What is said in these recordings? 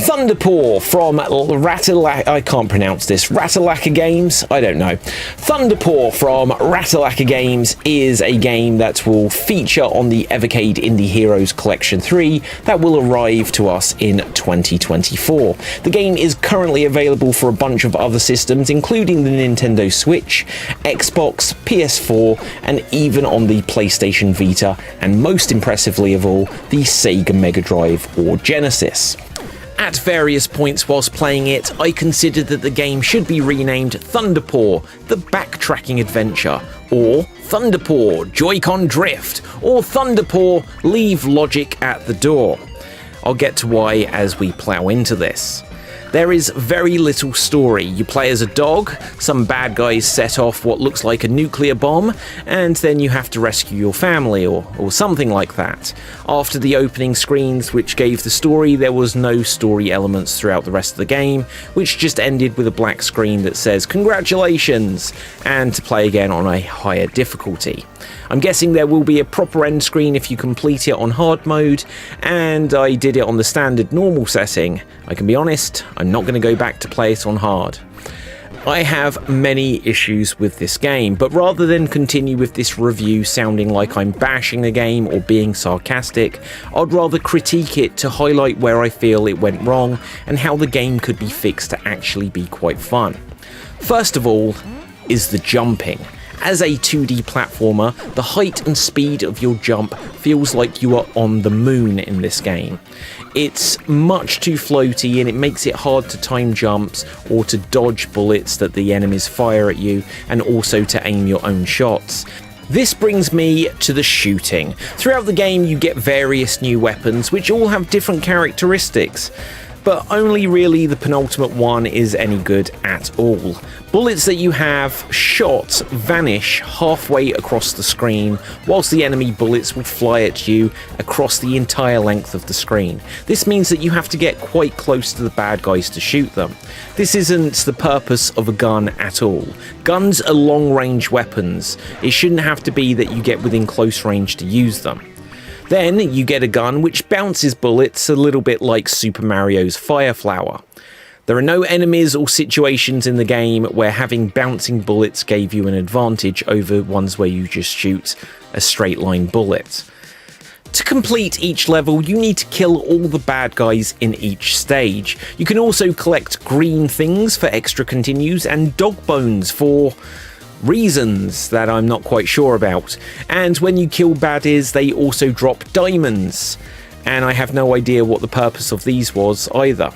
Thunder Paw from I can't pronounce this. Ratalaka Games? I don't know. Thunder Paw from Ratalaka Games is a game that will feature on the Evercade Indie Heroes Collection 3 that will arrive to us in 2024. The game is currently available for a bunch of other systems, including the Nintendo Switch, Xbox, PS4, and even on the PlayStation Vita, and most impressively of all, the Sega Mega Drive or Genesis. At various points whilst playing it, I considered that the game should be renamed Thunder Paw, the Backtracking Adventure, or Thunder Paw, Joy-Con Drift, or Thunder Paw, Leave Logic at the Door. I'll get to why as we plough into this. There is very little story. You play as a dog, some bad guys set off what looks like a nuclear bomb, and then you have to rescue your family, or something like that. After the opening screens which gave the story, there was no story elements throughout the rest of the game, which just ended with a black screen that says congratulations, and to play again on a higher difficulty. I'm guessing there will be a proper end screen if you complete it on hard mode, and I did it on the standard normal setting. I can be honest, I'm not going to go back to play it on hard. I have many issues with this game, but rather than continue with this review sounding like I'm bashing the game or being sarcastic, I'd rather critique it to highlight where I feel it went wrong and how the game could be fixed to actually be quite fun. First of all is the jumping. As a 2D platformer, the height and speed of your jump feels like you are on the moon in this game. It's much too floaty and it makes it hard to time jumps or to dodge bullets that the enemies fire at you, and also to aim your own shots. This brings me to the shooting. Throughout the game you get various new weapons which all have different characteristics, but only really the penultimate one is any good at all. Bullets that you have shot vanish halfway across the screen, whilst the enemy bullets will fly at you across the entire length of the screen. This means that you have to get quite close to the bad guys to shoot them. This isn't the purpose of a gun at all. Guns are long-range weapons. It shouldn't have to be that you get within close range to use them. Then you get a gun which bounces bullets a little bit like Super Mario's Fire Flower. There are no enemies or situations in the game where having bouncing bullets gave you an advantage over ones where you just shoot a straight line bullet. To complete each level, you need to kill all the bad guys in each stage. You can also collect green things for extra continues and dog bones for reasons that I'm not quite sure about. And when you kill baddies, they also drop diamonds, and I have no idea what the purpose of these was either.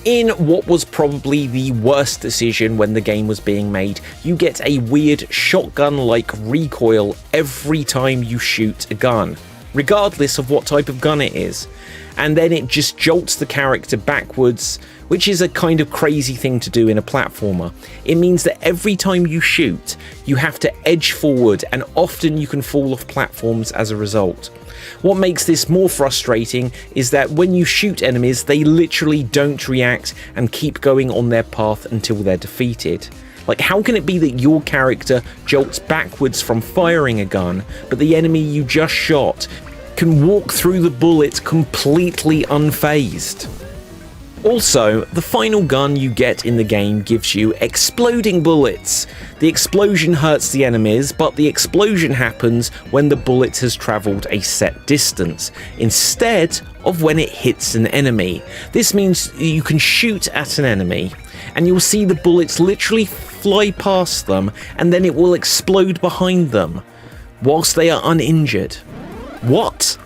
In what was probably the worst decision when the game was being made, you get a weird shotgun-like recoil every time you shoot a gun, regardless of what type of gun it is. And then it just jolts the character backwards, which is a kind of crazy thing to do in a platformer. It means that every time you shoot, you have to edge forward, and often you can fall off platforms as a result. What makes this more frustrating is that when you shoot enemies, they literally don't react and keep going on their path until they're defeated. Like, how can it be that your character jolts backwards from firing a gun, but the enemy you just shot can walk through the bullets completely unfazed? Also, the final gun you get in the game gives you exploding bullets. The explosion hurts the enemies, but the explosion happens when the bullet has travelled a set distance, instead of when it hits an enemy. This means you can shoot at an enemy, and you'll see the bullets literally fly past them, and then it will explode behind them, whilst they are uninjured. What?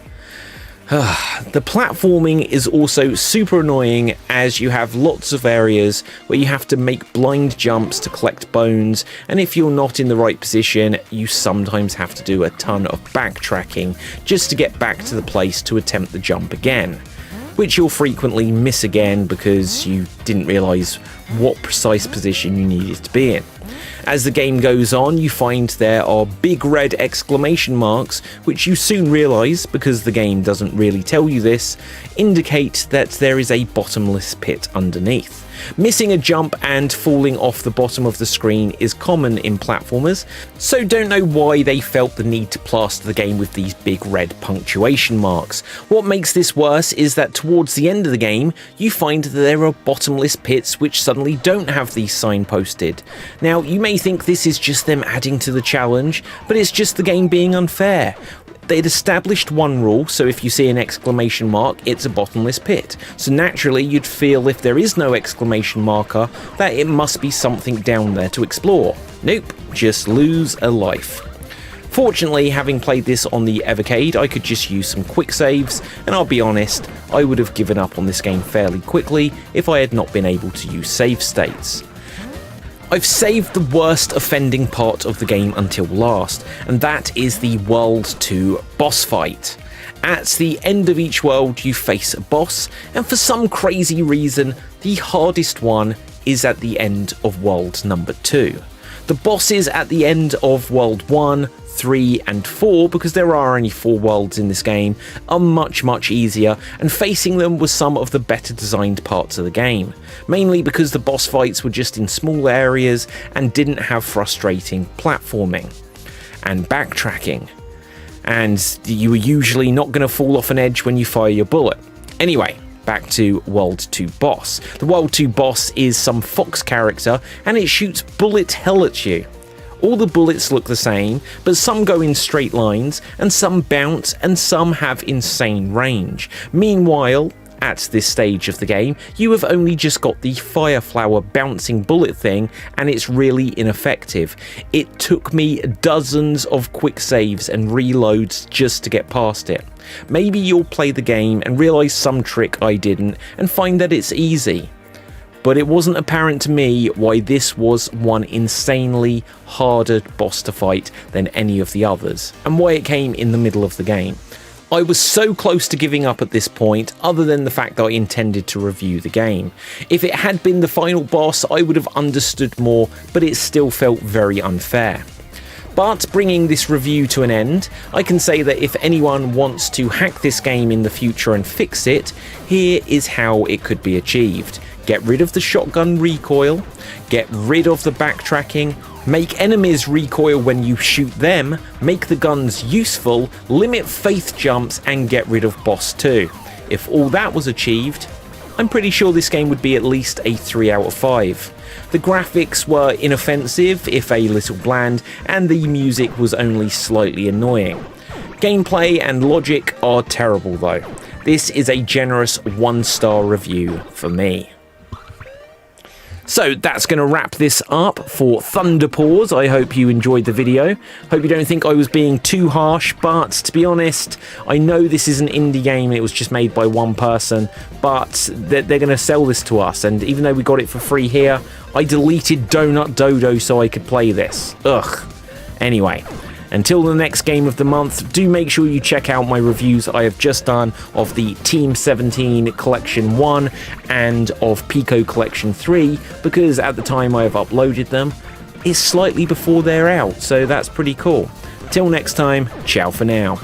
The platforming is also super annoying, as you have lots of areas where you have to make blind jumps to collect bones, and if you're not in the right position, you sometimes have to do a ton of backtracking just to get back to the place to attempt the jump again, which you'll frequently miss again because you didn't realise what precise position you needed to be in. As the game goes on, you find there are big red exclamation marks, which you soon realise, because the game doesn't really tell you this, indicate that there is a bottomless pit underneath. Missing a jump and falling off the bottom of the screen is common in platformers, so don't know why they felt the need to plaster the game with these big red punctuation marks. What makes this worse is that towards the end of the game, you find that there are bottomless pits which suddenly don't have these signposted. Now, you may think this is just them adding to the challenge, but it's just the game being unfair. They'd established one rule, so if you see an exclamation mark, it's a bottomless pit. So naturally, you'd feel if there is no exclamation marker, that it must be something down there to explore. Nope, just lose a life. Fortunately, having played this on the Evercade, I could just use some quick saves, and I'll be honest, I would have given up on this game fairly quickly if I had not been able to use save states. I've saved the worst offending part of the game until last, and that is the World 2 boss fight. At the end of each world you face a boss, and for some crazy reason, the hardest one is at the end of world number 2. The bosses at the end of world 1, 3 and 4, because there are only 4 worlds in this game, are much easier, and facing them was some of the better designed parts of the game. Mainly because the boss fights were just in small areas and didn't have frustrating platforming and backtracking. And you were usually not going to fall off an edge when you fire your bullet. Anyway, back to World 2 boss. The World 2 boss is some fox character and it shoots bullet hell at you. All the bullets look the same, but some go in straight lines, and some bounce, and some have insane range. Meanwhile, at this stage of the game, you have only just got the fire flower bouncing bullet thing, and it's really ineffective. It took me dozens of quick saves and reloads just to get past it. Maybe you'll play the game and realise some trick I didn't, and find that it's easy. But it wasn't apparent to me why this was one insanely harder boss to fight than any of the others, and why it came in the middle of the game. I was so close to giving up at this point, other than the fact that I intended to review the game. If it had been the final boss, I would have understood more, but it still felt very unfair. But bringing this review to an end, I can say that if anyone wants to hack this game in the future and fix it, here is how it could be achieved. Get rid of the shotgun recoil, get rid of the backtracking, make enemies recoil when you shoot them, make the guns useful, limit faith jumps, and get rid of boss 2. If all that was achieved, I'm pretty sure this game would be at least a 3 out of 5. The graphics were inoffensive, if a little bland, and the music was only slightly annoying. Gameplay and logic are terrible though. This is a generous 1-star review for me. So that's going to wrap this up for Thunder Paws. I hope you enjoyed the video. Hope you don't think I was being too harsh, but to be honest, I know this is an indie game. It was just made by one person, but they're going to sell this to us. And even though we got it for free here, I deleted Donut Dodo so I could play this. Ugh. Anyway. Until the next game of the month, do make sure you check out my reviews I have just done of the Team 17 Collection 1 and of Pico Collection 3, because at the time I have uploaded them, it's slightly before they're out, so that's pretty cool. Till next time, ciao for now.